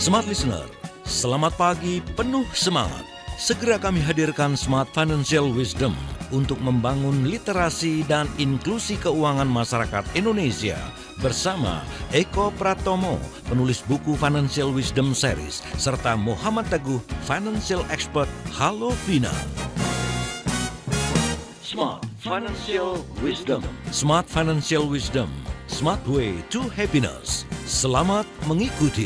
Smart Listener, selamat pagi penuh semangat. Segera kami hadirkan Smart Financial Wisdom untuk membangun literasi dan inklusi keuangan masyarakat Indonesia bersama Eko Pratomo, penulis buku Financial Wisdom Series, serta Muhammad Teguh, Financial Expert. Halo Vina. Smart Financial Wisdom. Smart Financial Wisdom. Smart Way to Happiness. Selamat mengikuti.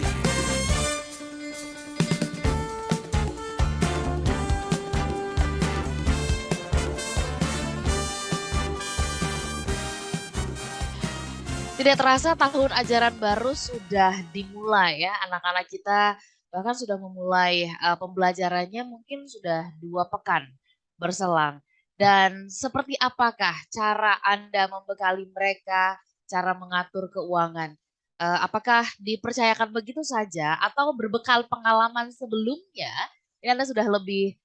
Tidak terasa tahun ajaran baru sudah dimulai ya, anak-anak kita bahkan sudah memulai pembelajarannya mungkin sudah 2 pekan berselang. Dan seperti apakah cara Anda membekali mereka, cara mengatur keuangan? Apakah dipercayakan begitu saja atau berbekal pengalaman sebelumnya, ini Anda sudah lebih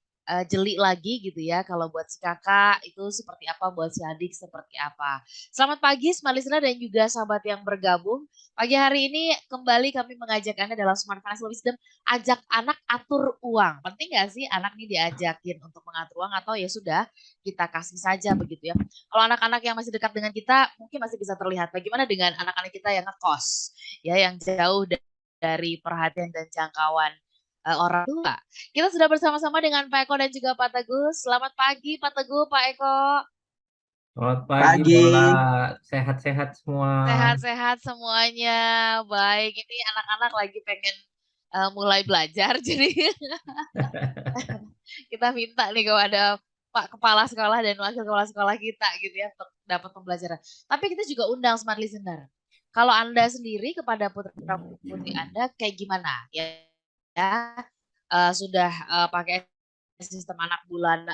jeli lagi gitu ya, kalau buat si kakak itu seperti apa, buat si adik seperti apa. Selamat pagi Smart Listener dan juga sahabat yang bergabung. Pagi hari ini kembali kami mengajak Anda dalam Smart Financial Wisdom, ajak anak atur uang. Penting nggak sih anak ini diajakin untuk mengatur uang atau ya sudah kita kasih saja begitu ya. Kalau anak-anak yang masih dekat dengan kita mungkin masih bisa terlihat. Bagaimana dengan anak-anak kita yang ngekos, ya yang jauh dari perhatian dan jangkauan orang tua. Kita sudah bersama-sama dengan Pak Eko dan juga Pak Teguh. Selamat pagi Pak Teguh, Pak Eko. Selamat pagi, Pagi. Mola. Sehat-sehat semua. Sehat-sehat semuanya. Baik, ini anak-anak lagi pengen mulai belajar, jadi kita minta nih kepada Pak Kepala Sekolah dan Wakil Kepala Sekolah kita gitu ya untuk dapat pembelajaran. Tapi kita juga undang Smart Listener. Kalau Anda sendiri kepada putra-putri Anda kayak gimana? Ya, sudah pakai sistem anak bulan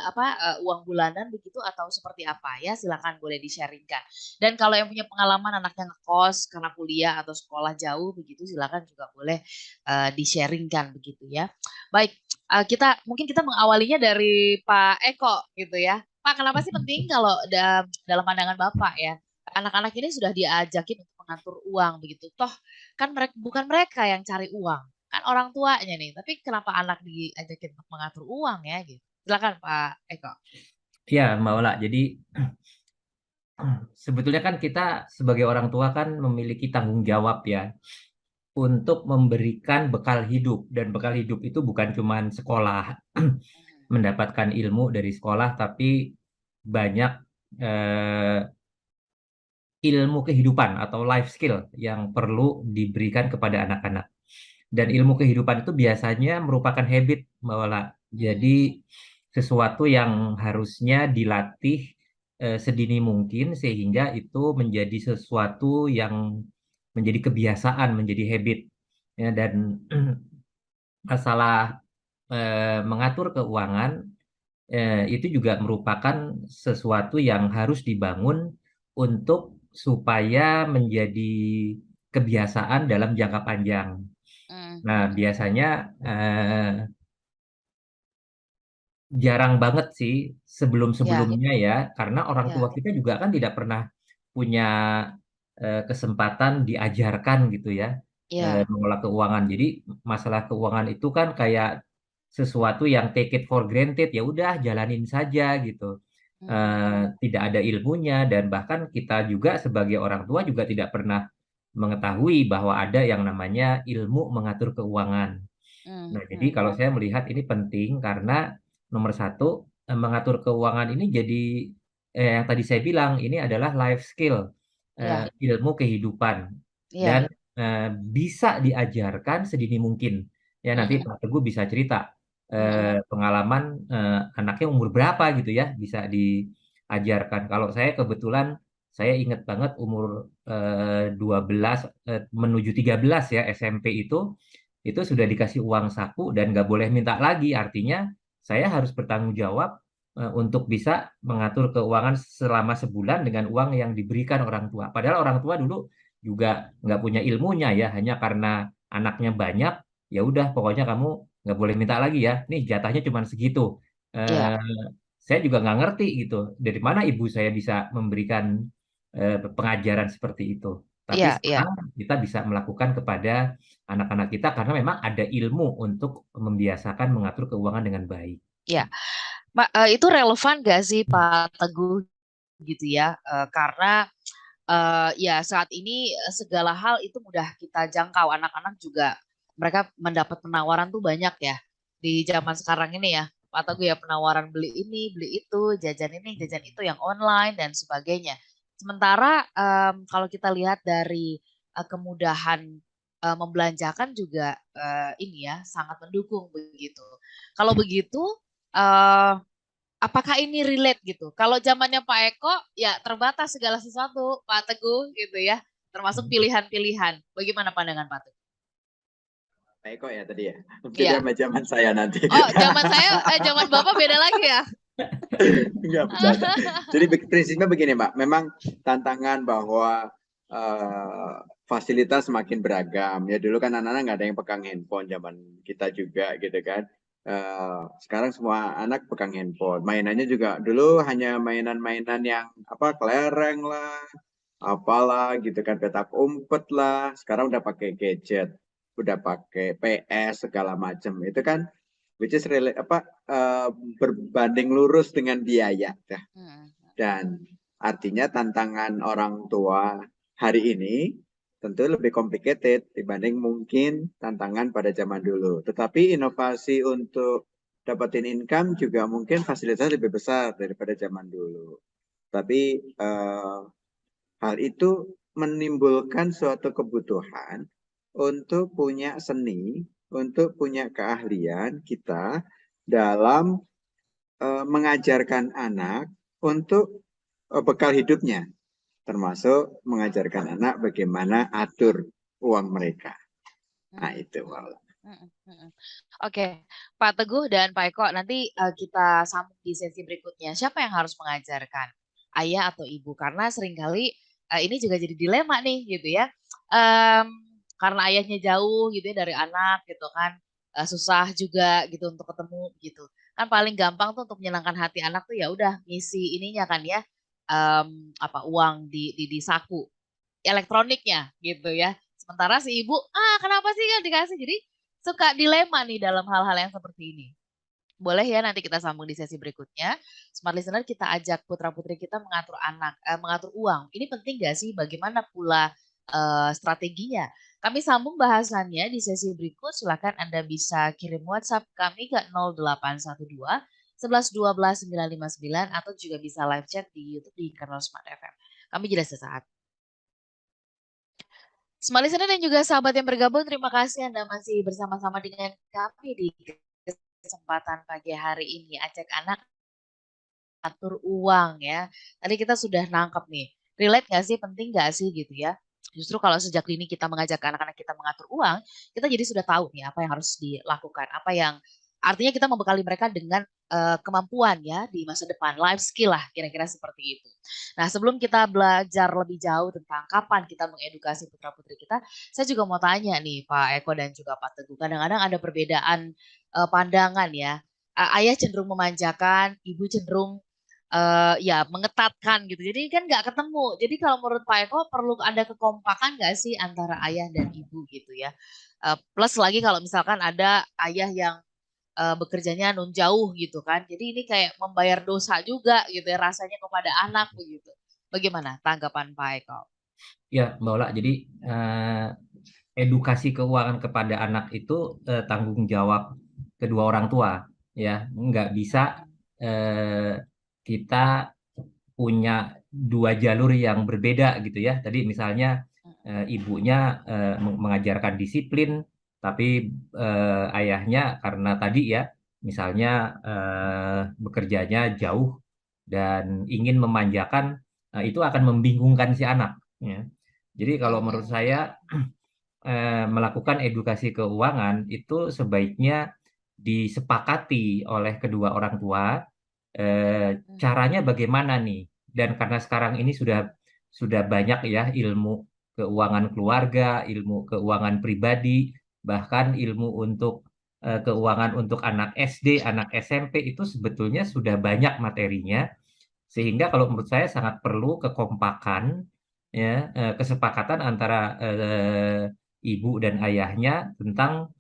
uang bulanan begitu atau seperti apa ya, silakan boleh di-sharingkan. Dan kalau yang punya pengalaman anaknya ngekos karena kuliah atau sekolah jauh begitu, silakan juga boleh di-sharingkan begitu ya. Baik, kita mengawalinya dari Pak Eko gitu ya. Pak, kenapa sih penting kalau dalam pandangan Bapak ya, anak-anak ini sudah diajakin untuk mengatur uang begitu. Toh kan bukan mereka yang cari uang, kan orang tuanya nih, tapi kenapa anak diajakin untuk mengatur uang ya gitu. Silakan Pak Eko. Ya, Mbak Ola. Jadi sebetulnya kan kita sebagai orang tua kan memiliki tanggung jawab ya untuk memberikan bekal hidup. Dan bekal hidup itu bukan cuma sekolah, mendapatkan ilmu dari sekolah, tapi banyak ilmu kehidupan atau life skill yang perlu diberikan kepada anak-anak. Dan ilmu kehidupan itu biasanya merupakan habit, Mbak Ola. Jadi sesuatu yang harusnya dilatih sedini mungkin sehingga itu menjadi sesuatu yang menjadi kebiasaan, menjadi habit. Ya, dan masalah mengatur keuangan itu juga merupakan sesuatu yang harus dibangun untuk supaya menjadi kebiasaan dalam jangka panjang. Nah, biasanya jarang banget sih sebelum-sebelumnya ya, karena orang tua kita juga kan tidak pernah punya kesempatan diajarkan gitu ya, mengelola keuangan. Jadi masalah keuangan itu kan kayak sesuatu yang take it for granted, ya udah jalanin saja gitu. Tidak ada ilmunya dan bahkan kita juga sebagai orang tua juga tidak pernah mengetahui bahwa ada yang namanya ilmu mengatur keuangan. Nah, jadi kalau saya melihat ini penting karena nomor satu, mengatur keuangan ini jadi yang tadi saya bilang ini adalah life skill, ilmu kehidupan dan bisa diajarkan sedini mungkin. Ya nanti Pak Teguh bisa cerita pengalaman anaknya umur berapa gitu ya bisa diajarkan. Kalau saya kebetulan saya ingat banget umur 12 menuju 13 ya SMP itu sudah dikasih uang saku dan nggak boleh minta lagi. Artinya saya harus bertanggung jawab untuk bisa mengatur keuangan selama sebulan dengan uang yang diberikan orang tua. Padahal orang tua dulu juga nggak punya ilmunya ya, hanya karena anaknya banyak, ya udah pokoknya kamu nggak boleh minta lagi ya. Nih jatahnya cuma segitu. Eh, saya juga nggak ngerti gitu. Dari mana ibu saya bisa memberikan pengajaran seperti itu. Tapi Iya, iya. sekarang kita bisa melakukan kepada anak-anak kita karena memang ada ilmu untuk membiasakan mengatur keuangan dengan baik. Iya. Itu relevan nggak sih Pak Teguh gitu ya? Karena ya saat ini segala hal itu mudah kita jangkau. Anak-anak juga mereka mendapat penawaran tuh banyak ya di zaman sekarang ini ya. Pak Teguh ya, penawaran beli ini, beli itu, jajan ini, jajan itu yang online dan sebagainya. Sementara kalau kita lihat dari kemudahan membelanjakan juga ini ya sangat mendukung begitu. Kalau begitu, eh, apakah ini relate gitu? Kalau zamannya Pak Eko, ya terbatas segala sesuatu, Pak Teguh gitu ya, termasuk pilihan-pilihan. Bagaimana pandangan Pak Teguh? Pak Eko ya tadi ya. Beda Iya. sama zaman saya nanti. Oh, zaman Bapak beda lagi ya? Enggak bercanda. Jadi prinsipnya begini, Mbak. Memang tantangan bahwa fasilitas semakin beragam. Ya dulu kan anak-anak nggak ada yang pegang handphone, zaman kita juga gitu kan. Sekarang semua anak pegang handphone. Mainannya juga dulu hanya mainan-mainan yang apa, kelereng lah, apalah gitu kan, petak umpet lah. Sekarang udah pakai gadget, udah pakai PS segala macam. Itu kan which is berbanding lurus dengan biaya. Dan artinya tantangan orang tua hari ini tentu lebih complicated dibanding mungkin tantangan pada zaman dulu. Tetapi inovasi untuk dapetin income juga mungkin fasilitas lebih besar daripada zaman dulu. Tapi hal itu menimbulkan suatu kebutuhan untuk punya seni, untuk punya keahlian kita dalam mengajarkan anak untuk bekal hidupnya, termasuk mengajarkan anak bagaimana atur uang mereka. Nah itu malah. Oke, Pak Teguh dan Pak Eko, nanti kita sambung di sesi berikutnya. Siapa yang harus mengajarkan? Ayah atau ibu? Karena seringkali ini juga jadi dilema nih gitu ya. Karena ayahnya jauh gitu ya dari anak gitu kan. Susah juga gitu untuk ketemu gitu. Kan paling gampang tuh untuk menyenangkan hati anak tuh ya udah ngisi ininya kan ya. Uang di saku elektroniknya gitu ya. Sementara si ibu, kenapa sih kan dikasih? Jadi suka dilema nih dalam hal-hal yang seperti ini. Boleh ya nanti kita sambung di sesi berikutnya. Smart Listener, kita ajak putra-putri kita mengatur mengatur uang. Ini penting gak sih? Bagaimana pula strateginya? Kami sambung bahasannya di sesi berikut. Silakan Anda bisa kirim WhatsApp kami ke 0812 11 12 959 atau juga bisa live chat di YouTube di kanal Smart FM. Kami jeda sesaat. Smart Listener dan juga sahabat yang bergabung, terima kasih Anda masih bersama-sama dengan kami di kesempatan pagi hari ini. Ajak anak atur uang ya. Tadi kita sudah nangkep nih. Relate nggak sih? Penting nggak sih gitu ya? Justru kalau sejak dini kita mengajak anak-anak kita mengatur uang, kita jadi sudah tahu nih apa yang harus dilakukan, apa yang artinya kita membekali mereka dengan kemampuan ya di masa depan, life skill lah kira-kira seperti itu. Nah sebelum kita belajar lebih jauh tentang kapan kita mengedukasi putra-putri kita, saya juga mau tanya nih Pak Eko dan juga Pak Teguh, kadang-kadang ada perbedaan pandangan ya. Ayah cenderung memanjakan, ibu cenderung ya mengetatkan gitu. Jadi kan nggak ketemu. Jadi kalau menurut Pak Eko perlu ada kekompakan nggak sih antara ayah dan ibu gitu ya. Plus lagi kalau misalkan ada ayah yang bekerjanya nun jauh gitu kan. Jadi ini kayak membayar dosa juga gitu ya rasanya kepada anak begitu. Bagaimana tanggapan Pak Eko? Ya, Mbak Ola, jadi edukasi keuangan kepada anak itu tanggung jawab kedua orang tua, ya. Nggak bisa kita punya dua jalur yang berbeda gitu ya. Tadi misalnya ibunya mengajarkan disiplin, tapi ayahnya karena tadi ya, misalnya bekerjanya jauh dan ingin memanjakan, itu akan membingungkan si anak. Ya. Jadi kalau menurut saya melakukan edukasi keuangan itu sebaiknya disepakati oleh kedua orang tua. Caranya bagaimana nih? Dan karena sekarang ini sudah banyak ya ilmu keuangan keluarga, ilmu keuangan pribadi, bahkan ilmu untuk keuangan untuk anak SD, anak SMP itu sebetulnya sudah banyak materinya. Sehingga kalau menurut saya sangat perlu kekompakan ya kesepakatan antara ibu dan ayahnya tentang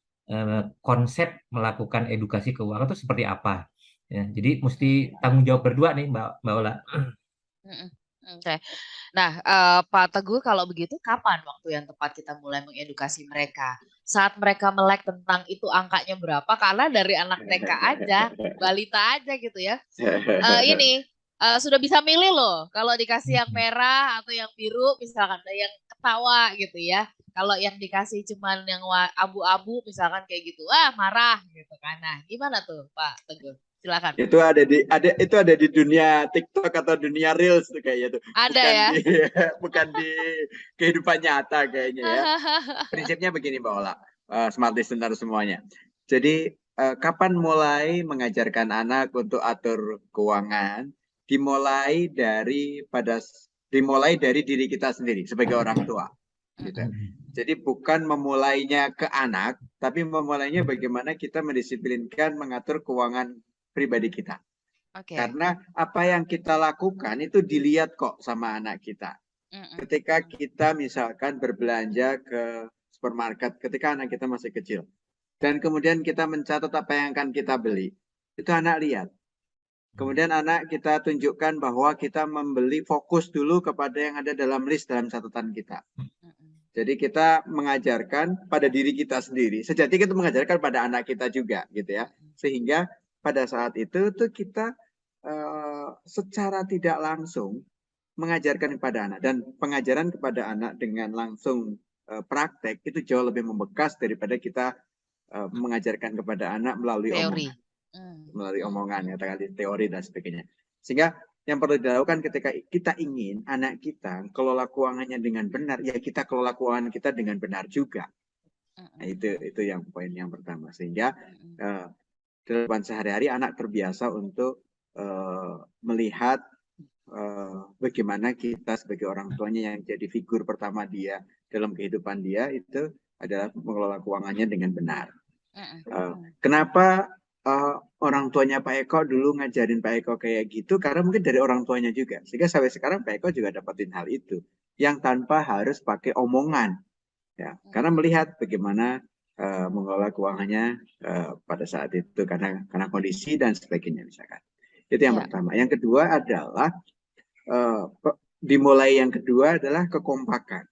konsep melakukan edukasi keuangan itu seperti apa. Ya, jadi mesti tanggung jawab berdua nih Mbak Ola. Oke. Nah, Pak Teguh kalau begitu kapan waktu yang tepat kita mulai mengedukasi mereka? Saat mereka melek tentang itu angkanya berapa, karena dari anak TK aja, balita aja gitu ya. Ini sudah bisa milih loh, kalau dikasih yang merah atau yang biru, misalkan ada yang ketawa gitu ya. Kalau yang dikasih cuman yang abu-abu misalkan kayak gitu, marah gitu kan. Nah, gimana tuh Pak Teguh? Silakan. Itu ada di dunia TikTok atau dunia Reels tuh kayaknya tuh. Ada ya. Bukan di kehidupan nyata kayaknya ya. Prinsipnya begini Mbak Ola, smart listener semuanya. Jadi kapan mulai mengajarkan anak untuk atur keuangan? Dimulai dari diri kita sendiri sebagai orang tua. Gitu. Jadi bukan memulainya ke anak, tapi memulainya bagaimana kita mendisiplinkan mengatur keuangan pribadi kita. Karena apa yang kita lakukan itu dilihat kok sama anak kita. Ketika kita misalkan berbelanja ke supermarket, ketika anak kita masih kecil, dan kemudian kita mencatat apa yang akan kita beli, itu anak lihat. Kemudian anak kita tunjukkan bahwa kita membeli fokus dulu kepada yang ada dalam list dalam catatan kita. Jadi kita mengajarkan pada diri kita sendiri. Sejati kita mengajarkan pada anak kita juga, gitu ya. Sehingga pada saat itu tuh kita secara tidak langsung mengajarkan kepada anak, dan pengajaran kepada anak dengan langsung praktek itu jauh lebih membekas daripada kita mengajarkan kepada anak melalui teori. Omongan, teori dan sebagainya. Sehingga yang perlu dilakukan ketika kita ingin anak kita kelola keuangannya dengan benar, ya kita kelola keuangan kita dengan benar juga. Nah, itu yang poin yang pertama. Sehingga dalam sehari-hari anak terbiasa untuk melihat bagaimana kita sebagai orang tuanya yang jadi figur pertama dia dalam kehidupan dia itu adalah mengelola keuangannya dengan benar. Kenapa orang tuanya Pak Eko dulu ngajarin Pak Eko kayak gitu? Karena mungkin dari orang tuanya juga. Sehingga sampai sekarang Pak Eko juga dapetin hal itu. Yang tanpa harus pakai omongan. Ya, karena melihat bagaimana mengelola keuangannya pada saat itu. Karena kondisi dan sebagainya misalkan. Itu yang pertama. Yang kedua adalah dimulai yang kedua adalah kekompakan.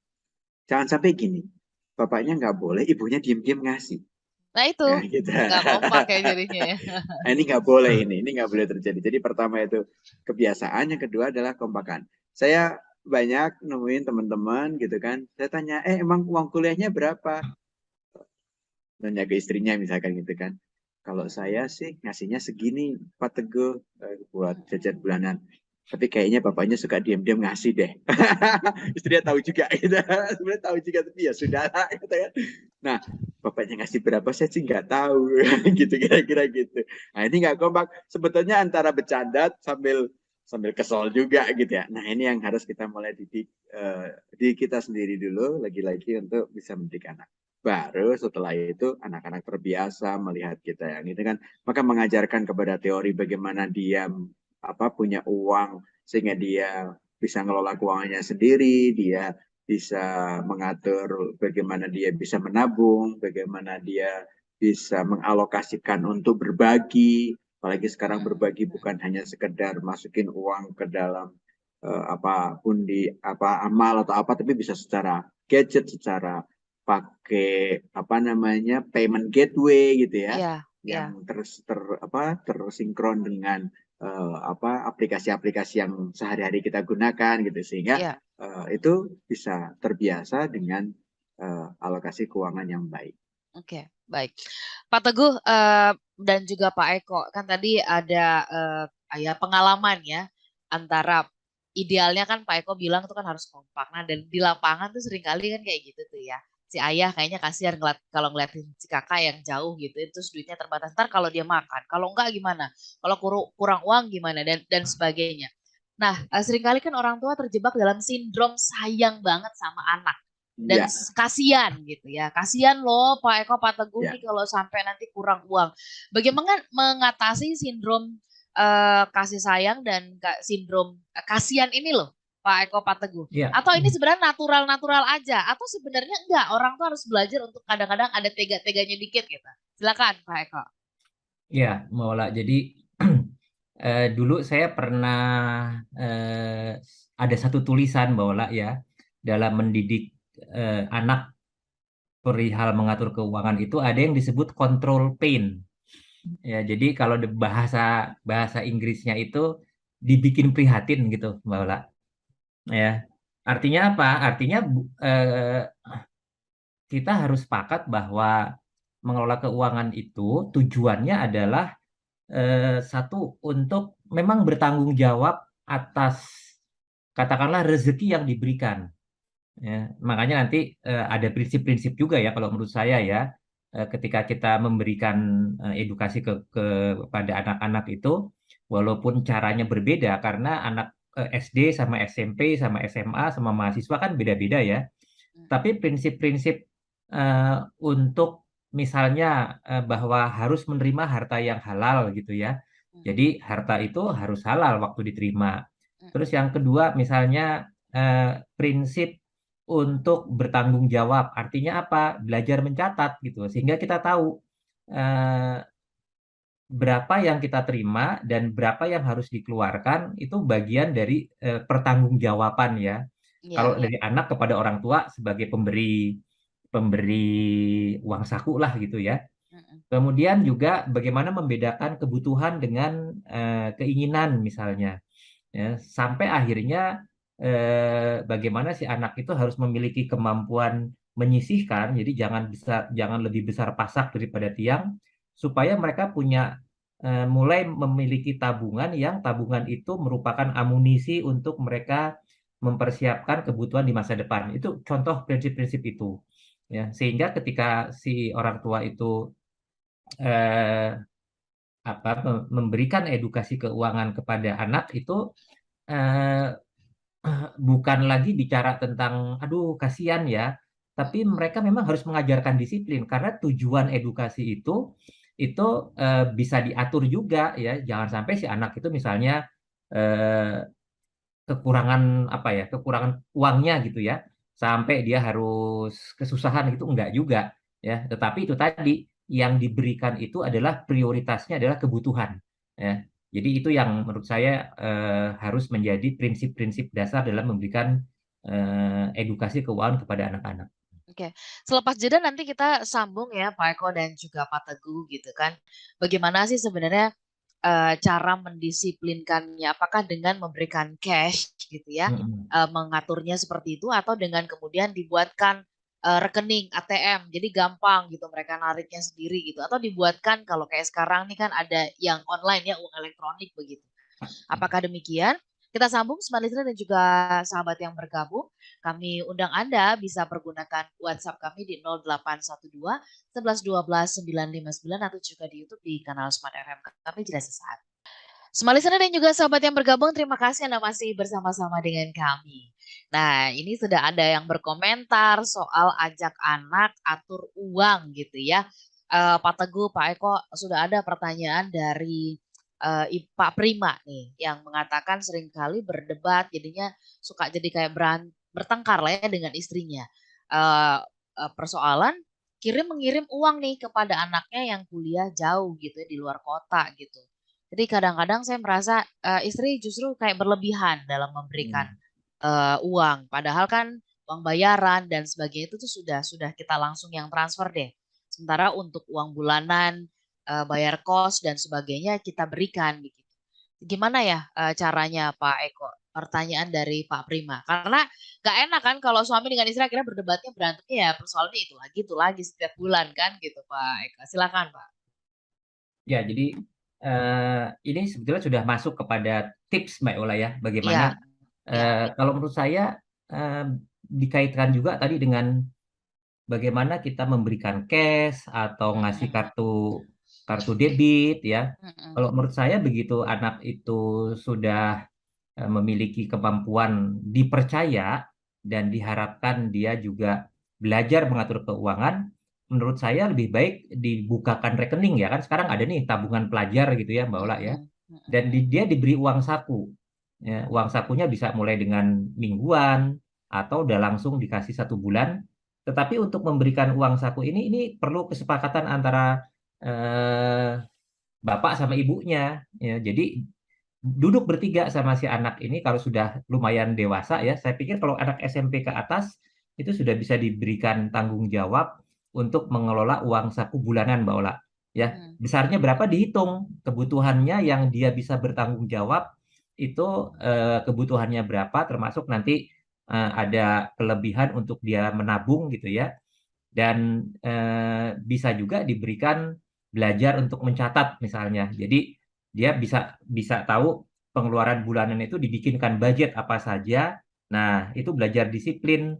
Jangan sampai gini. Bapaknya nggak boleh, ibunya diam-diam ngasih. Nah itu, gitu. nggak kompak ya jadinya ya. Nah, ini nggak boleh ini nggak boleh terjadi. Jadi pertama itu kebiasaan, yang kedua adalah kompakan. Saya banyak nemuin teman-teman gitu kan, saya tanya, emang uang kuliahnya berapa? Nanya ke istrinya misalkan gitu kan. Kalau saya sih ngasihnya segini, Pak Teguh, buat jajan bulanan. Tapi kayaknya bapaknya suka diam-diam ngasih deh. Istrinya tahu juga gitu. Sebenarnya tahu juga, tapi ya sudah lah gitu kan. Nah, bapaknya ngasih berapa saya sih nggak tahu. Gitu kira-kira gitu. Nah, ini nggak kompak. Sebetulnya antara bercanda sambil kesel juga gitu ya. Nah, ini yang harus kita mulai didik di kita sendiri dulu lagi-lagi untuk bisa mendidik anak. Baru setelah itu anak-anak terbiasa melihat kita yang itu kan, maka mengajarkan kepada teori bagaimana dia punya uang sehingga dia bisa ngelola keuangannya sendiri, dia bisa mengatur bagaimana dia bisa menabung, bagaimana dia bisa mengalokasikan untuk berbagi. Apalagi sekarang berbagi bukan hanya sekedar masukin uang ke dalam pundi amal atau apa, tapi bisa secara gadget, secara pakai payment gateway gitu ya, yang tersinkron dengan aplikasi-aplikasi yang sehari-hari kita gunakan gitu, sehingga itu bisa terbiasa dengan alokasi keuangan yang baik. Oke, baik. Pak Teguh dan juga Pak Eko, kan tadi ada pengalaman ya antara idealnya kan Pak Eko bilang itu kan harus kompak. Nah, dan di lapangan tuh seringkali kan kayak gitu tuh ya. Si ayah kayaknya kasihan kalau ngeliatin si kakak yang jauh gitu, terus duitnya terbatas. Ntar kalau dia makan, kalau enggak gimana? Kalau kurang uang gimana? Dan sebagainya. Nah, seringkali kan orang tua terjebak dalam sindrom sayang banget sama anak. Dan kasihan gitu ya. Kasihan loh Pak Eko, Pak Teguh nih kalau sampai nanti kurang uang. Bagaimana mengatasi sindrom kasih sayang dan sindrom kasihan ini loh? Pak Eko, Pak Teguh? Ya, Atau ini sebenarnya natural-natural aja? Atau sebenarnya enggak, orang tuh harus belajar untuk kadang-kadang ada tega-teganya dikit gitu. Silakan Pak Eko. ya, Maula. Jadi dulu saya pernah ada satu tulisan Maula ya dalam mendidik anak perihal mengatur keuangan itu ada yang disebut control pain. Ya, jadi kalau bahasa bahasa Inggrisnya itu dibikin prihatin gitu, Mbak Ola. Ya, artinya apa? Artinya kita harus sepakat bahwa mengelola keuangan itu tujuannya adalah satu untuk memang bertanggung jawab atas katakanlah rezeki yang diberikan. Ya, makanya nanti ada prinsip-prinsip juga ya kalau menurut saya ya ketika kita memberikan edukasi kepada anak-anak itu walaupun caranya berbeda karena anak SD sama SMP sama SMA sama mahasiswa kan beda-beda ya. Tapi prinsip-prinsip untuk misalnya bahwa harus menerima harta yang halal gitu ya. Jadi harta itu harus halal waktu diterima. Terus yang kedua misalnya prinsip untuk bertanggung jawab. Artinya apa? Belajar mencatat gitu. Sehingga kita tahu berapa yang kita terima dan berapa yang harus dikeluarkan itu bagian dari pertanggungjawaban ya. Kalau dari anak kepada orang tua sebagai pemberi uang saku lah gitu ya. Kemudian juga bagaimana membedakan kebutuhan dengan keinginan misalnya. Ya, sampai akhirnya bagaimana si anak itu harus memiliki kemampuan menyisihkan, jadi jangan lebih besar pasak daripada tiang, supaya mereka punya mulai memiliki tabungan yang tabungan itu merupakan amunisi untuk mereka mempersiapkan kebutuhan di masa depan. Itu contoh prinsip-prinsip itu, ya sehingga ketika si orang tua itu eh, memberikan edukasi keuangan kepada anak itu eh, bukan lagi bicara tentang aduh kasihan ya, tapi mereka memang harus mengajarkan disiplin karena tujuan edukasi itu bisa diatur juga ya, jangan sampai si anak itu misalnya eh, kekurangan apa ya, kekurangan uangnya gitu ya, sampai dia harus kesusahan gitu enggak juga ya, tetapi itu tadi yang diberikan itu adalah prioritasnya adalah kebutuhan ya. Jadi itu yang menurut saya harus menjadi prinsip-prinsip dasar dalam memberikan edukasi keuangan kepada anak-anak. Oke, selepas jeda nanti kita sambung ya Pak Eko dan juga Pak Teguh gitu kan. Bagaimana sih sebenarnya cara mendisiplinkannya? Apakah dengan memberikan cash gitu ya, mengaturnya seperti itu, atau dengan kemudian dibuatkan rekening ATM, jadi gampang gitu mereka nariknya sendiri gitu, atau dibuatkan kalau kayak sekarang nih kan ada yang online ya, uang elektronik begitu. Apakah demikian? Kita sambung Smart Listener dan juga sahabat yang bergabung. Kami undang Anda bisa pergunakan WhatsApp kami di 0812 11 12 959 atau juga di YouTube di kanal Smart FM kami jelas sesaat. Smart Listener dan juga sahabat yang bergabung, terima kasih Anda masih bersama-sama dengan kami. Nah, ini sudah ada yang berkomentar soal ajak anak atur uang gitu ya. Pak Teguh, Pak Eko, sudah ada pertanyaan dari Pak Prima nih yang mengatakan seringkali berdebat jadinya suka jadi kayak bertengkar lah ya dengan istrinya. Persoalan mengirim uang nih kepada anaknya yang kuliah jauh gitu ya di luar kota gitu. Jadi kadang-kadang saya merasa istri justru kayak berlebihan dalam memberikan uang, padahal kan uang bayaran dan sebagainya itu tuh sudah kita langsung yang transfer deh. Sementara untuk uang bulanan, bayar kos dan sebagainya kita berikan begitu. Gimana ya caranya Pak Eko? Pertanyaan dari Pak Prima. Karena gak enak kan kalau suami dengan istri akhirnya berdebatnya berantemnya ya persoalannya itu lagi setiap bulan kan gitu Pak Eko. Silakan Pak. Ya, jadi ini sebetulnya sudah masuk kepada tips Mbak Ola ya, bagaimana kalau menurut saya dikaitkan juga tadi dengan bagaimana kita memberikan cash atau ngasih kartu debit ya. Kalau menurut saya begitu anak itu sudah memiliki kemampuan dipercaya dan diharapkan dia juga belajar mengatur keuangan, menurut saya lebih baik dibukakan rekening ya kan sekarang ada nih tabungan pelajar gitu ya Mbak Ola ya. Dan dia diberi uang saku. Ya, uang sakunya bisa mulai dengan mingguan atau udah langsung dikasih 1 bulan. Tetapi untuk memberikan uang saku ini perlu kesepakatan antara bapak sama ibunya. Ya, jadi duduk bertiga sama si anak ini kalau sudah lumayan dewasa ya. Saya pikir kalau anak SMP ke atas itu sudah bisa diberikan tanggung jawab untuk mengelola uang saku bulanan, Mbak Ola. Ya, besarnya berapa dihitung, kebutuhannya yang dia bisa bertanggung jawab itu kebutuhannya berapa, termasuk nanti ada kelebihan untuk dia menabung gitu ya. Dan bisa juga diberikan belajar untuk mencatat misalnya. Jadi dia bisa bisa tahu pengeluaran bulanan itu dibikinkan budget apa saja. Nah, itu belajar disiplin.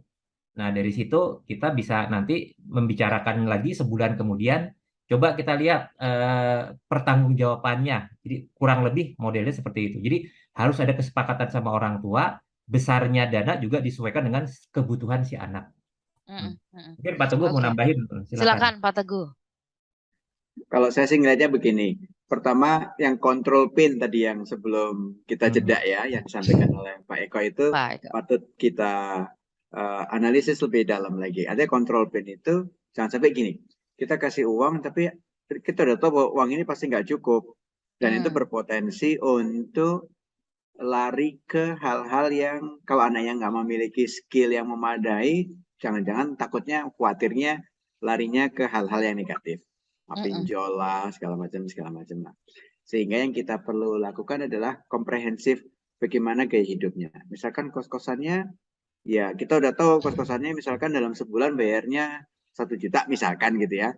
Nah, dari situ kita bisa nanti membicarakan lagi sebulan kemudian. Coba kita lihat pertanggungjawabannya. Jadi kurang lebih modelnya seperti itu. Jadi harus ada kesepakatan sama orang tua, besarnya dana juga disesuaikan dengan kebutuhan si anak. Mungkin Pak Teguh mau nambahin, silakan Pak Teguh. Kalau saya sih ngeliatnya begini, pertama yang control pin tadi yang sebelum kita jeda ya, yang disampaikan oleh Pak Eko itu patut kita analisis lebih dalam lagi. Ada control pin itu jangan sampai gini, kita kasih uang tapi kita udah tahu bahwa uang ini pasti nggak cukup dan itu berpotensi untuk lari ke hal-hal yang kalau anaknya nggak memiliki skill yang memadai, jangan-jangan takutnya khawatirnya larinya ke hal-hal yang negatif. Pinjol lah, segala macam. Sehingga yang kita perlu lakukan adalah komprehensif bagaimana gaya hidupnya. Misalkan kos-kosannya, ya kita udah tahu kos-kosannya misalkan dalam sebulan bayarnya 1 juta misalkan gitu ya.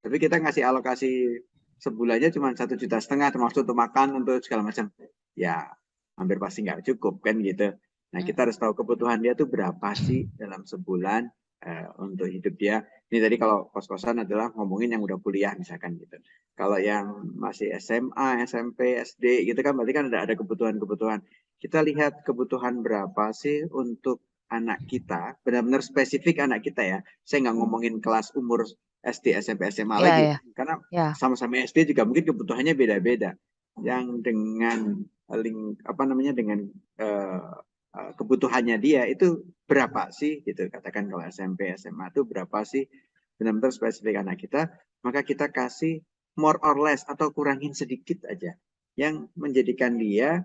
Tapi kita ngasih alokasi sebulannya cuma 1,5 juta termasuk untuk makan, untuk segala macam. Ya hampir pasti nggak cukup kan gitu. Nah kita harus tahu kebutuhan dia tuh berapa sih dalam sebulan untuk hidup dia. Ini tadi kalau kos-kosan adalah ngomongin yang udah kuliah misalkan gitu. Kalau yang masih SMA, SMP, SD gitu kan berarti kan ada kebutuhan-kebutuhan. Kita lihat kebutuhan berapa sih untuk anak kita, benar-benar spesifik anak kita ya. Saya nggak ngomongin kelas umur SD, SMP, SMA lagi. Karena sama-sama SD juga mungkin kebutuhannya beda-beda. Yang dengan dengan kebutuhannya dia itu berapa sih gitu, katakan kalau SMP SMA itu berapa sih benar-benar spesifik anak kita, maka kita kasih more or less atau kurangin sedikit aja yang menjadikan dia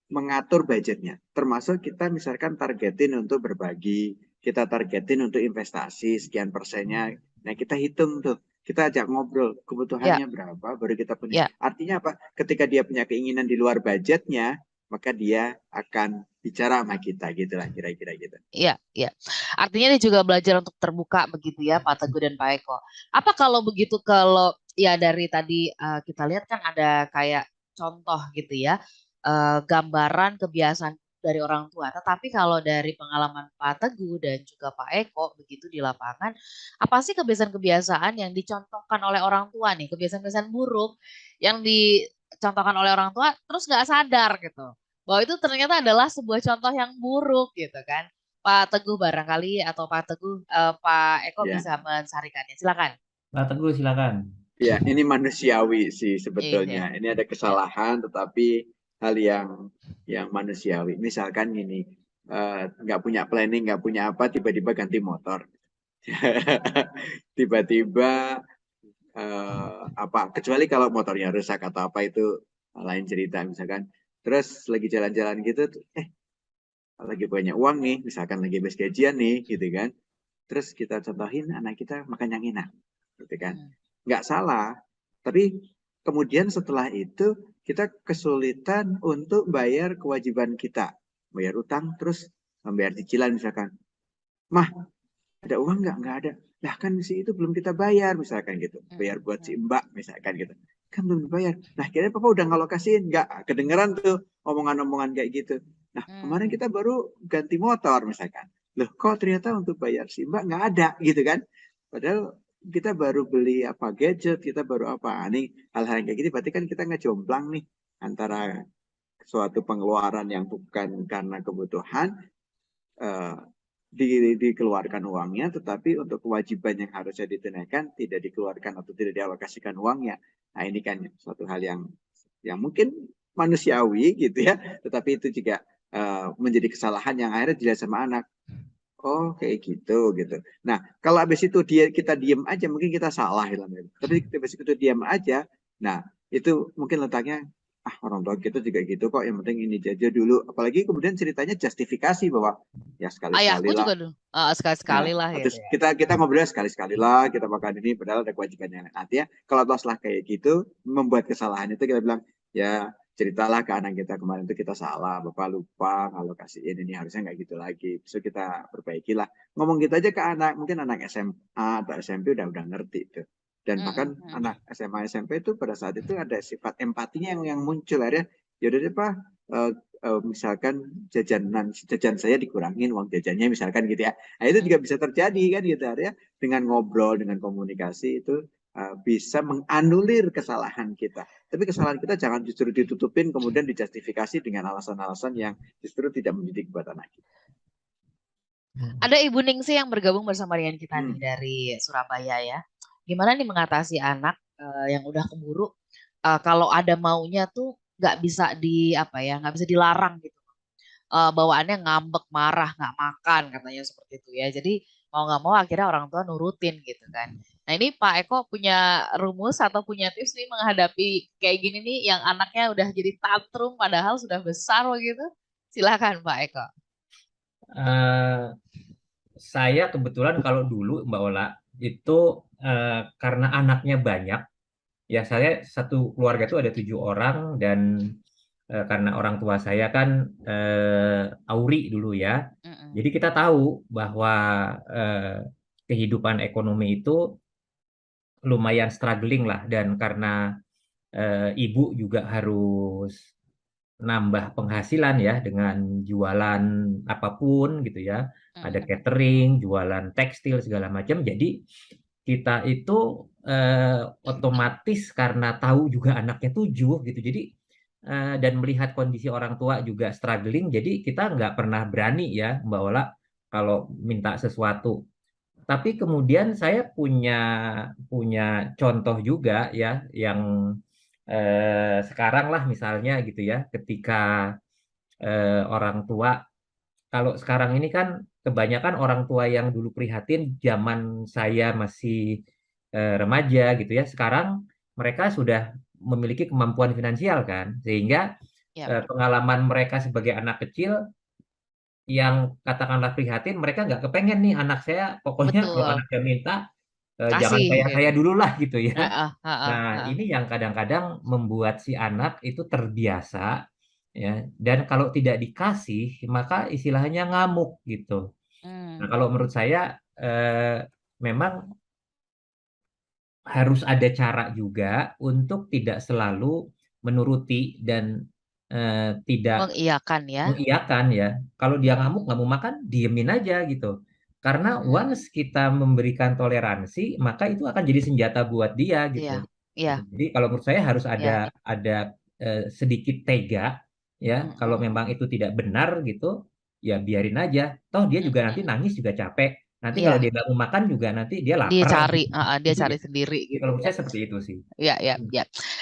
mengatur budgetnya, termasuk kita misalkan targetin untuk berbagi, kita targetin untuk investasi sekian persennya. Nah kita hitung tuh, kita ajak ngobrol kebutuhannya berapa baru kita punya. Artinya apa, ketika dia punya keinginan di luar budgetnya, maka dia akan bicara sama kita gitu lah, kira-kira gitu. Iya. Artinya dia juga belajar untuk terbuka begitu ya Pak Teguh dan Pak Eko. Apa kalau begitu, kalau ya dari tadi kita lihat kan ada kayak contoh gitu ya, gambaran kebiasaan dari orang tua. Tetapi kalau dari pengalaman Pak Teguh dan juga Pak Eko begitu di lapangan, apa sih kebiasaan-kebiasaan yang dicontohkan oleh orang tua nih, kebiasaan-kebiasaan buruk yang dicontohkan oleh orang tua terus nggak sadar gitu, bahwa itu ternyata adalah sebuah contoh yang buruk gitu kan. Pak Teguh barangkali atau Pak Teguh, Pak Eko bisa mensarikannya. Silakan. Pak Teguh silakan. Ya, ini manusiawi sih sebetulnya. Ini ada kesalahan, tetapi hal yang manusiawi. Misalkan gini, nggak punya planning, nggak punya apa, tiba-tiba ganti motor. Tiba-tiba kecuali kalau motornya rusak atau apa itu lain cerita misalkan. Terus lagi jalan-jalan gitu, lagi banyak uang nih, misalkan lagi habis gajian nih, gitu kan. Terus kita contohin anak kita makan yang enak, gitu kan. Nggak salah, tapi kemudian setelah itu kita kesulitan untuk bayar kewajiban kita, bayar utang, terus membayar cicilan misalkan. Mah, ada uang nggak? Nggak ada. Lah kan si itu belum kita bayar misalkan gitu, bayar buat si mbak misalkan gitu, kan belum dibayar. Nah kira papa udah ngalokasiin, nggak kedengeran tuh omongan-omongan kayak gitu. Nah kemarin kita baru ganti motor misalkan, loh kok ternyata untuk bayar si mbak nggak ada gitu kan, padahal kita baru beli gadget, kita baru nih hal-hal kayak gini berarti kan kita ngejomplang nih antara suatu pengeluaran yang bukan karena kebutuhan dikeluarkan uangnya, tetapi untuk kewajiban yang harusnya ditunaikan tidak dikeluarkan atau tidak dialokasikan uangnya. Nah ini kan suatu hal yang mungkin manusiawi gitu ya, tetapi itu juga menjadi kesalahan yang akhirnya dilihat sama anak. Oh kayak gitu gitu. Nah kalau habis itu kita diem aja mungkin kita salah gitu. Tapi habis itu diam aja, nah itu mungkin letaknya orang tua kita juga gitu kok. Yang penting ini aja dulu. Apalagi kemudian ceritanya justifikasi bahwa ya sekali-sekali Ayahku lah. juga dulu sekali-sekali Nah, lah gitu terus ya. kita ngobrol sekali-sekali lah kita makan ini padahal ada kewajibannya. Artinya kalau setelah kayak gitu membuat kesalahan itu kita bilang ya ceritalah ke anak kita kemarin itu kita salah, Bapak lupa kalau kasihin ini harusnya nggak gitu lagi. So kita perbaikilah. Ngomong gitu aja ke anak, mungkin anak SMA atau SMP udah ngerti itu. Dan bahkan anak SMA SMP itu pada saat itu ada sifat empatinya yang muncul akhirnya yaudah deh Pak, misalkan jajan saya dikurangin uang jajannya misalkan gitu ya. Nah, itu juga bisa terjadi kan gitu ya. Dengan ngobrol, dengan komunikasi itu bisa menganulir kesalahan kita. Tapi kesalahan kita jangan justru ditutupin kemudian dijustifikasi dengan alasan-alasan yang justru tidak mendidik buat anak kita. Ada Ibu Ningsi yang bergabung bersama dengan kita nih dari Surabaya ya. Gimana nih mengatasi anak yang udah keburu kalau ada maunya tuh nggak bisa nggak bisa dilarang gitu. Bawaannya ngambek, marah, nggak makan katanya seperti itu ya. Jadi mau nggak mau akhirnya orang tua nurutin gitu kan. Nah ini Pak Eko punya rumus atau punya tips nih menghadapi kayak gini nih yang anaknya udah jadi tantrum padahal sudah besar begitu. Silakan Pak Eko. Saya kebetulan kalau dulu Mbak Ola itu karena anaknya banyak, ya saya satu keluarga itu ada 7 orang dan karena orang tua saya kan Auri dulu ya, jadi kita tahu bahwa kehidupan ekonomi itu lumayan struggling lah dan karena ibu juga harus nambah penghasilan ya dengan jualan apapun gitu ya. Ada catering, jualan tekstil segala macam. Jadi kita itu otomatis karena tahu juga anaknya 7 gitu. Jadi dan melihat kondisi orang tua juga struggling, jadi kita nggak pernah berani ya Mbak Ola kalau minta sesuatu. Tapi kemudian saya punya contoh juga ya yang sekarang lah misalnya gitu ya, ketika orang tua, kalau sekarang ini kan kebanyakan orang tua yang dulu prihatin zaman saya masih remaja gitu ya, sekarang mereka sudah memiliki kemampuan finansial kan, sehingga pengalaman mereka sebagai anak kecil yang katakanlah prihatin, mereka nggak kepengen nih anak saya, pokoknya kalau anaknya minta jangan Kasih kayak saya gitu. dulu lah gitu ya. Nah, ini yang kadang-kadang membuat si anak itu terbiasa ya, dan kalau tidak dikasih maka istilahnya ngamuk gitu. Nah, kalau menurut saya memang harus ada cara juga untuk tidak selalu menuruti dan tidak Mengiyakan ya. mengiyakan ya. Kalau dia ngamuk nggak mau makan, diemin aja gitu. Karena once kita memberikan toleransi, maka itu akan jadi senjata buat dia gitu. Iya. Jadi kalau menurut saya harus Iya. ada sedikit tega ya. Kalau memang itu tidak benar gitu, ya biarin aja. Toh dia juga nanti nangis juga capek. Nanti kalau dia Iya. nggak mau makan juga nanti dia Dia lapar. cari, dia Itu cari ya. sendiri Jadi gitu kalau menurut ya. saya seperti itu sih. Iya.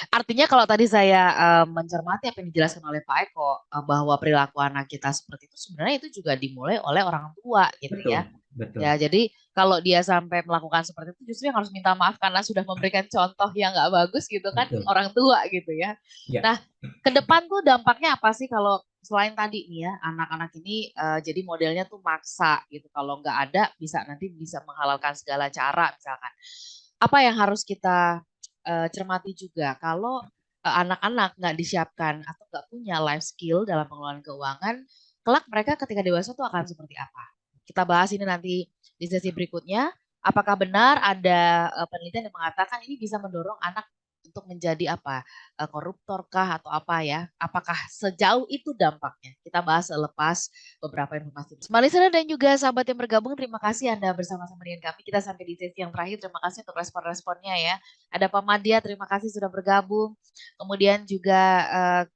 Artinya kalau tadi saya mencermati apa yang dijelaskan oleh Pak Eko bahwa perilaku anak kita seperti itu sebenarnya itu juga dimulai oleh orang tua gitu ya. Betul. Ya, jadi kalau dia sampai melakukan seperti itu justru yang harus minta maaf karena sudah memberikan contoh yang nggak bagus gitu kan orang tua gitu ya. Nah, ke depan tuh dampaknya apa sih kalau selain tadi nih ya anak-anak ini jadi modelnya tuh maksa gitu. Kalau nggak ada nanti bisa menghalalkan segala cara misalkan. Apa yang harus kita cermati juga kalau anak-anak nggak disiapkan atau nggak punya life skill dalam pengelolaan keuangan, kelak mereka ketika dewasa tuh akan seperti apa? Kita bahas ini nanti di sesi berikutnya. Apakah benar ada penelitian yang mengatakan ini bisa mendorong anak untuk menjadi koruptor kah atau apa ya? Apakah sejauh itu dampaknya? Kita bahas selepas beberapa informasi. Smart listener dan juga sahabat yang bergabung, terima kasih Anda bersama-sama dengan kami. Kita sampai di sesi yang terakhir. Terima kasih untuk respon-responnya ya. Ada Pak Madia, terima kasih sudah bergabung. Kemudian juga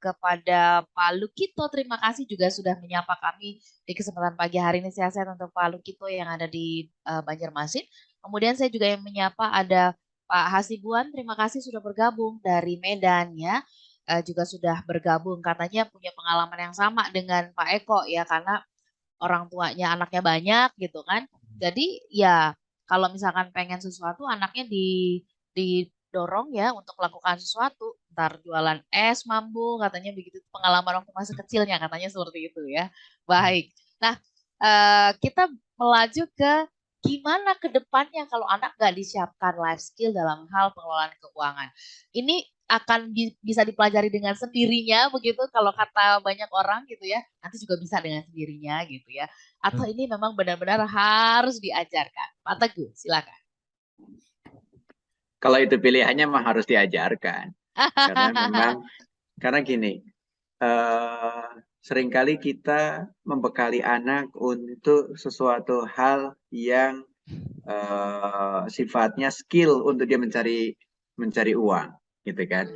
kepada Pak Lukito, terima kasih juga sudah menyapa kami di kesempatan pagi hari ini. Sehat-sehat untuk Pak Lukito yang ada di Banjarmasin. Kemudian saya juga yang menyapa ada Pak Hasibuan, terima kasih sudah bergabung dari Medan ya. juga sudah bergabung, katanya punya pengalaman yang sama dengan Pak Eko ya, karena orang tuanya anaknya banyak gitu kan. Jadi ya kalau misalkan pengen sesuatu anaknya didorong ya untuk melakukan sesuatu, ntar jualan es mambu katanya begitu, pengalaman waktu masih kecilnya katanya seperti itu ya. Baik. Nah, kita melaju ke gimana ke depannya kalau anak nggak disiapkan life skill dalam hal pengelolaan keuangan. Ini akan bisa dipelajari dengan sendirinya begitu kalau kata banyak orang gitu ya. Nanti juga bisa dengan sendirinya gitu ya. Atau ini memang benar-benar harus diajarkan. Pak Teguh, silakan. Kalau itu pilihannya mah harus diajarkan. Karena gini, seringkali kita membekali anak untuk sesuatu hal yang sifatnya skill untuk dia mencari uang, gitu kan.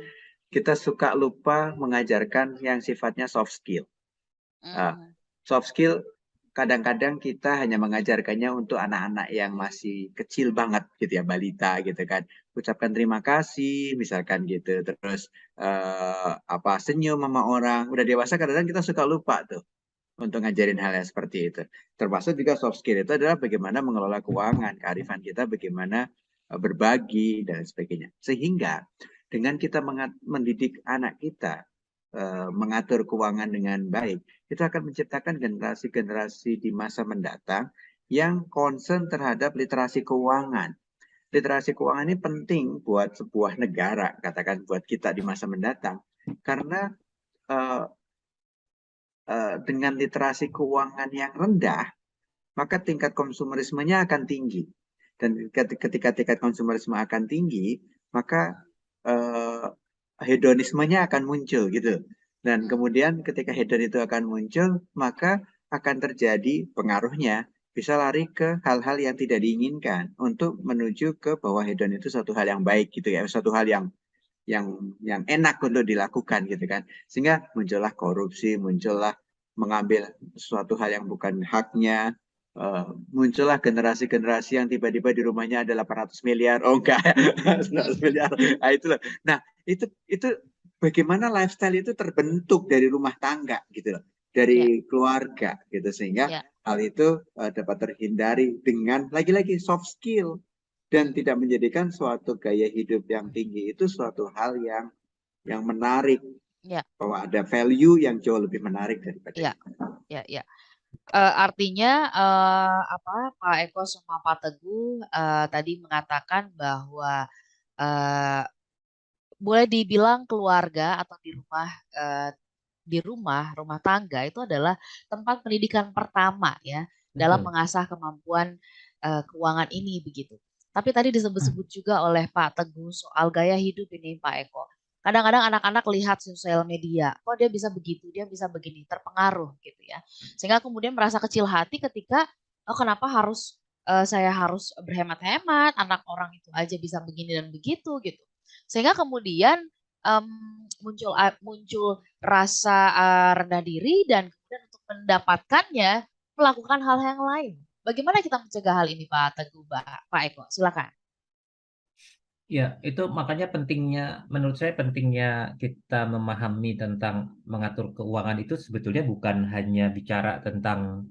Kita suka lupa mengajarkan yang sifatnya soft skill. Soft skill kadang-kadang kita hanya mengajarkannya untuk anak-anak yang masih kecil banget gitu ya, balita gitu kan. Ucapkan terima kasih misalkan gitu, terus senyum sama orang. Udah dewasa kadang-kadang kita suka lupa tuh untuk ngajarin hal yang seperti itu. Termasuk juga soft skill itu adalah bagaimana mengelola keuangan, kearifan kita bagaimana berbagi dan sebagainya. Sehingga dengan kita mendidik anak kita mengatur keuangan dengan baik, kita akan menciptakan generasi-generasi di masa mendatang yang concern terhadap literasi keuangan. Literasi keuangan ini penting buat sebuah negara, katakan buat kita di masa mendatang, karena dengan literasi keuangan yang rendah, maka tingkat konsumerismenya akan tinggi. Dan ketika tingkat konsumerisme akan tinggi, maka hedonismenya akan muncul gitu. Dan kemudian ketika hedon itu akan muncul, maka akan terjadi pengaruhnya bisa lari ke hal-hal yang tidak diinginkan untuk menuju ke bahwa hedon itu suatu hal yang baik gitu ya, suatu hal yang enak untuk dilakukan gitu kan. Sehingga muncullah korupsi, muncullah mengambil suatu hal yang bukan haknya, muncullah generasi-generasi yang tiba-tiba di rumahnya ada 800 miliar. Oh enggak, 100 miliar. Nah, itu loh. Nah, itu bagaimana lifestyle itu terbentuk dari rumah tangga gitu loh. Dari keluarga gitu, sehingga hal itu dapat terhindari dengan lagi-lagi soft skill dan tidak menjadikan suatu gaya hidup yang tinggi itu suatu hal yang menarik. Bahwa ada value yang jauh lebih menarik daripada itu. Artinya Pak Eko sama Pak Teguh tadi mengatakan bahwa boleh dibilang keluarga atau di rumah tangga itu adalah tempat pendidikan pertama ya dalam mengasah kemampuan keuangan ini begitu. Tapi tadi disebut-sebut juga oleh Pak Teguh soal gaya hidup ini Pak Eko. Kadang-kadang anak-anak lihat sosial media, kok dia bisa begitu, dia bisa begini, terpengaruh gitu ya. Sehingga kemudian merasa kecil hati ketika kenapa saya harus berhemat-hemat, anak orang itu aja bisa begini dan begitu gitu. Sehingga kemudian muncul rasa rendah diri dan kemudian untuk mendapatkannya melakukan hal yang lain. Bagaimana kita mencegah hal ini Pak Teguh, Pak Eko? Silakan. Ya, itu makanya menurut saya pentingnya kita memahami tentang mengatur keuangan itu sebetulnya bukan hanya bicara tentang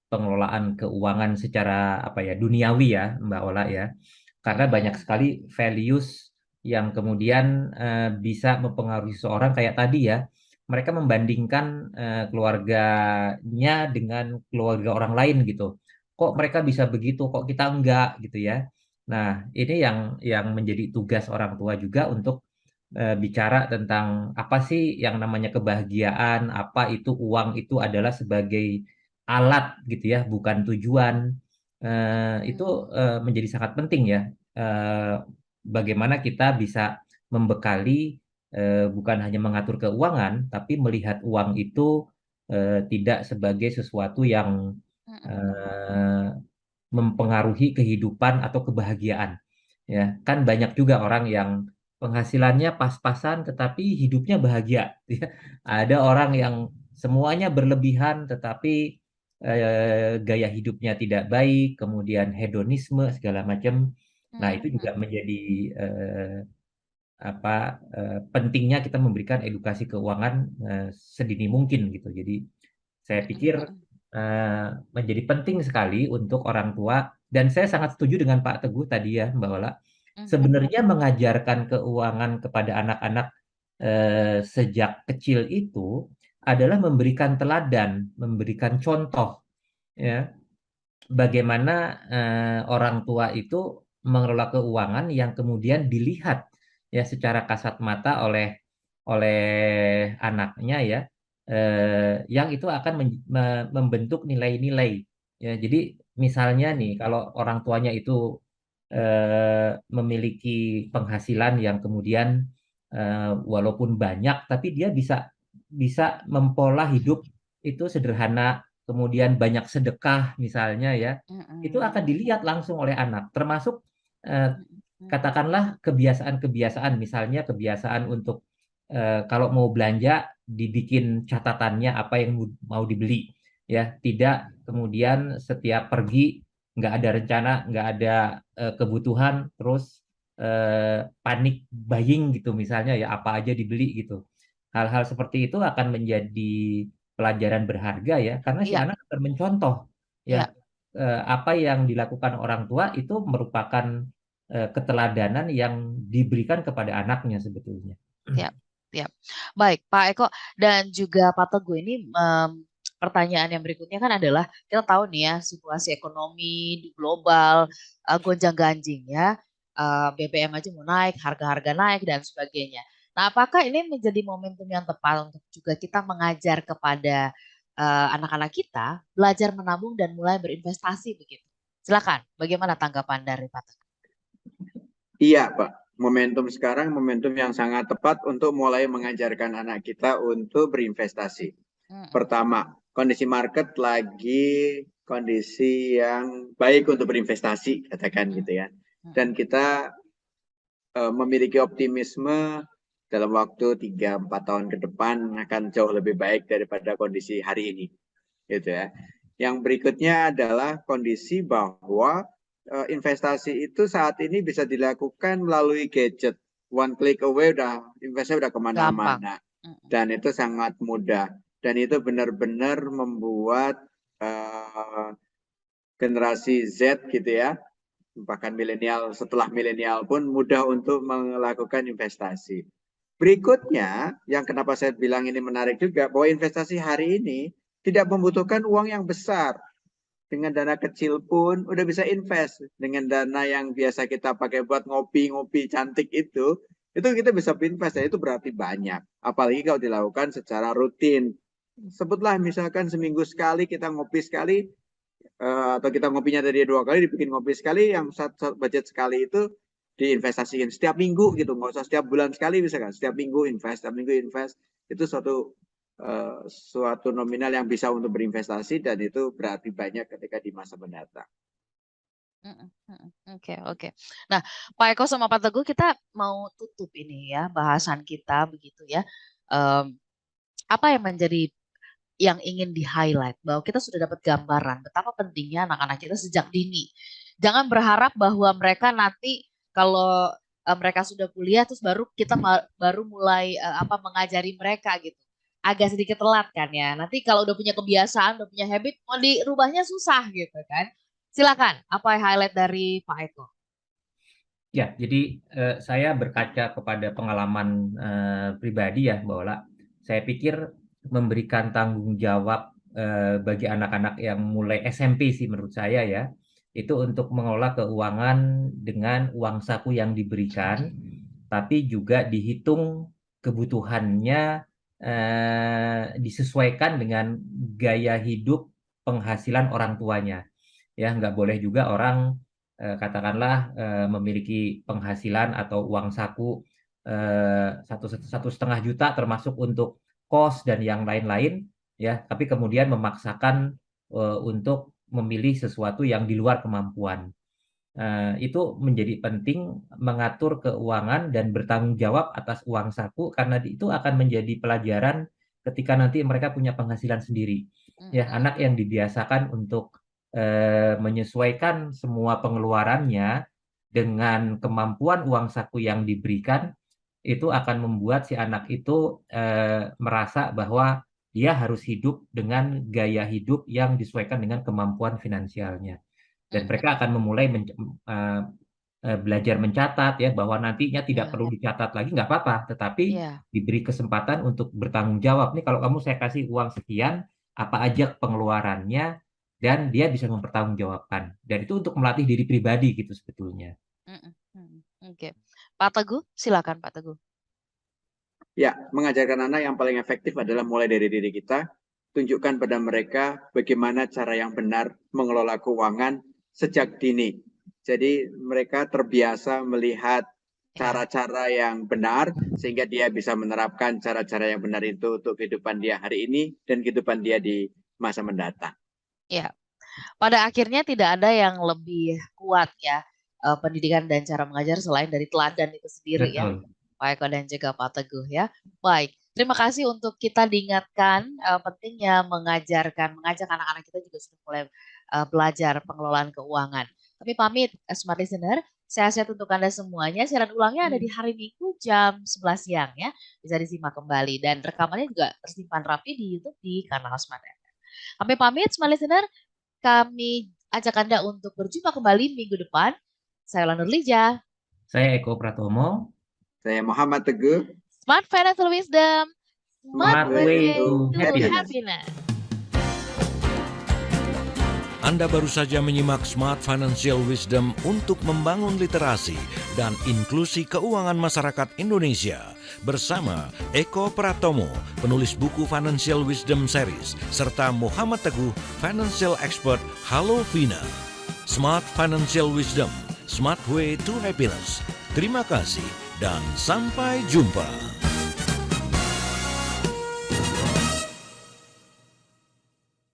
pengelolaan keuangan secara duniawi ya, Mbak Ola ya. Karena banyak sekali values yang kemudian bisa mempengaruhi seseorang kayak tadi ya. Mereka membandingkan keluarganya dengan keluarga orang lain gitu. Kok mereka bisa begitu, kok kita enggak gitu ya. Nah, ini yang menjadi tugas orang tua juga untuk bicara tentang apa sih yang namanya kebahagiaan, apa itu uang itu adalah sebagai alat gitu ya, bukan tujuan. Itu menjadi sangat penting ya. Bagaimana kita bisa membekali bukan hanya mengatur keuangan, tapi melihat uang itu tidak sebagai sesuatu yang mempengaruhi kehidupan atau kebahagiaan. Ya, kan banyak juga orang yang penghasilannya pas-pasan tetapi hidupnya bahagia. Ya. Ada orang yang semuanya berlebihan tetapi gaya hidupnya tidak baik, kemudian hedonisme segala macam. Nah, itu juga menjadi pentingnya kita memberikan edukasi keuangan sedini mungkin gitu. Jadi saya pikir menjadi penting sekali untuk orang tua, dan saya sangat setuju dengan Pak Teguh tadi ya Mbak Ola. Sebenarnya mengajarkan keuangan kepada anak-anak sejak kecil itu adalah memberikan teladan, memberikan contoh ya, bagaimana orang tua itu mengelola keuangan yang kemudian dilihat ya secara kasat mata oleh anaknya ya, yang itu akan membentuk nilai-nilai ya. Jadi misalnya nih kalau orang tuanya itu memiliki penghasilan yang kemudian walaupun banyak tapi dia bisa mempola hidup itu sederhana, kemudian banyak sedekah misalnya ya, itu akan dilihat langsung oleh anak, termasuk katakanlah kebiasaan-kebiasaan, misalnya kebiasaan untuk kalau mau belanja dibikin catatannya apa yang mau dibeli ya, tidak kemudian setiap pergi nggak ada rencana, nggak ada kebutuhan, terus panik buying gitu misalnya ya, apa aja dibeli gitu. Hal-hal seperti itu akan menjadi pelajaran berharga ya, karena si anak akan mencontoh ya, apa yang dilakukan orang tua itu merupakan keteladanan yang diberikan kepada anaknya sebetulnya. Ya, ya. Baik, Pak Eko dan juga Pak Teguh, ini pertanyaan yang berikutnya kan adalah kita tahu nih ya situasi ekonomi di global gonjang-ganjing ya, BBM aja mau naik, harga-harga naik dan sebagainya. Nah, apakah ini menjadi momentum yang tepat untuk juga kita mengajar kepada anak-anak kita belajar menabung dan mulai berinvestasi begitu? Silakan, bagaimana tanggapan dari Pak Teguh? Iya, Pak. Momentum sekarang momentum yang sangat tepat untuk mulai mengajarkan anak kita untuk berinvestasi. Pertama, kondisi market lagi kondisi yang baik untuk berinvestasi, katakan gitu ya. Dan kita memiliki optimisme dalam waktu 3-4 tahun ke depan akan jauh lebih baik daripada kondisi hari ini. Gitu ya. Yang berikutnya adalah kondisi bahwa investasi itu saat ini bisa dilakukan melalui gadget. One click away investasi udah kemana-mana. Dan itu sangat mudah. Dan itu benar-benar membuat generasi Z gitu ya, bahkan milenial, setelah milenial pun mudah untuk melakukan investasi. Berikutnya, yang kenapa saya bilang ini menarik juga, bahwa investasi hari ini tidak membutuhkan uang yang besar. Dengan dana kecil pun udah bisa invest. Dengan dana yang biasa kita pakai buat ngopi-ngopi cantik itu kita bisa invest. Ya, itu berarti banyak. Apalagi kalau dilakukan secara rutin. Sebutlah misalkan seminggu sekali kita ngopi sekali, atau kita ngopinya dari 2 kali, dibikin ngopi sekali, yang budget sekali itu diinvestasikan setiap minggu gitu, nggak usah setiap bulan sekali, bisa kan setiap minggu invest, itu suatu nominal yang bisa untuk berinvestasi, dan itu berarti banyak ketika di masa mendatang. Oke. Nah, Pak Eko sama Pak Teguh, kita mau tutup ini ya bahasan kita begitu ya. Apa yang menjadi yang ingin di-highlight, bahwa kita sudah dapat gambaran betapa pentingnya anak-anak kita sejak dini. Jangan berharap bahwa mereka nanti kalau mereka sudah kuliah terus baru kita baru mulai mengajari mereka gitu. Agak sedikit telat kan ya. Nanti kalau udah punya kebiasaan, udah punya habit, mau dirubahnya susah gitu kan. Silakan, apa highlight dari Pak Eko? Ya, jadi saya berkaca kepada pengalaman pribadi ya, Mbak Ola. Saya pikir memberikan tanggung jawab bagi anak-anak yang mulai SMP sih menurut saya ya, itu untuk mengelola keuangan dengan uang saku yang diberikan, tapi juga dihitung kebutuhannya, disesuaikan dengan gaya hidup penghasilan orang tuanya. Ya, nggak boleh juga orang katakanlah memiliki penghasilan atau uang saku 1,5 juta termasuk untuk kos dan yang lain-lain ya, tapi kemudian memaksakan untuk memilih sesuatu yang di luar kemampuan. Itu menjadi penting mengatur keuangan dan bertanggung jawab atas uang saku, karena itu akan menjadi pelajaran ketika nanti mereka punya penghasilan sendiri. Ya, anak yang dibiasakan untuk menyesuaikan semua pengeluarannya dengan kemampuan uang saku yang diberikan, itu akan membuat si anak itu merasa bahwa dia harus hidup dengan gaya hidup yang disesuaikan dengan kemampuan finansialnya. Dan mereka akan memulai belajar mencatat ya, bahwa nantinya tidak perlu dicatat lagi, nggak apa-apa, tetapi diberi kesempatan untuk bertanggung jawab. Nih kalau kamu saya kasih uang sekian, apa aja pengeluarannya, dan dia bisa mempertanggungjawabkan. Dan itu untuk melatih diri pribadi gitu sebetulnya. Oke. Pak Teguh, silakan Pak Teguh. Ya, mengajarkan anak yang paling efektif adalah mulai dari diri kita, tunjukkan pada mereka bagaimana cara yang benar mengelola keuangan sejak dini. Jadi mereka terbiasa melihat cara-cara yang benar sehingga dia bisa menerapkan cara-cara yang benar itu untuk kehidupan dia hari ini dan kehidupan dia di masa mendatang. Ya, pada akhirnya tidak ada yang lebih kuat ya pendidikan dan cara mengajar selain dari teladan itu sendiri. Betul. Ya. Pak Eko dan juga Pak Teguh ya. Baik, terima kasih untuk kita diingatkan pentingnya mengajak anak-anak kita juga sudah mulai belajar pengelolaan keuangan. Kami pamit, Smart Listener. Sehat-sehat untuk Anda semuanya. Siaran ulangnya ada di hari Minggu jam 11 siang ya. Bisa disimak kembali dan rekamannya juga tersimpan rapi di YouTube di kanal Smart FM. Kami pamit, Smart Listener. Kami ajak Anda untuk berjumpa kembali minggu depan. Saya Yolanda Nurlija. Saya Eko Pratomo. Saya Muhammad Teguh. Smart Financial Wisdom. Smart way to happiness. Anda baru saja menyimak Smart Financial Wisdom untuk membangun literasi dan inklusi keuangan masyarakat Indonesia bersama Eko Pratomo, penulis buku Financial Wisdom Series, serta Muhammad Teguh, Financial Expert Halo Vina. Smart Financial Wisdom, Smart Way to Happiness. Terima kasih dan sampai jumpa.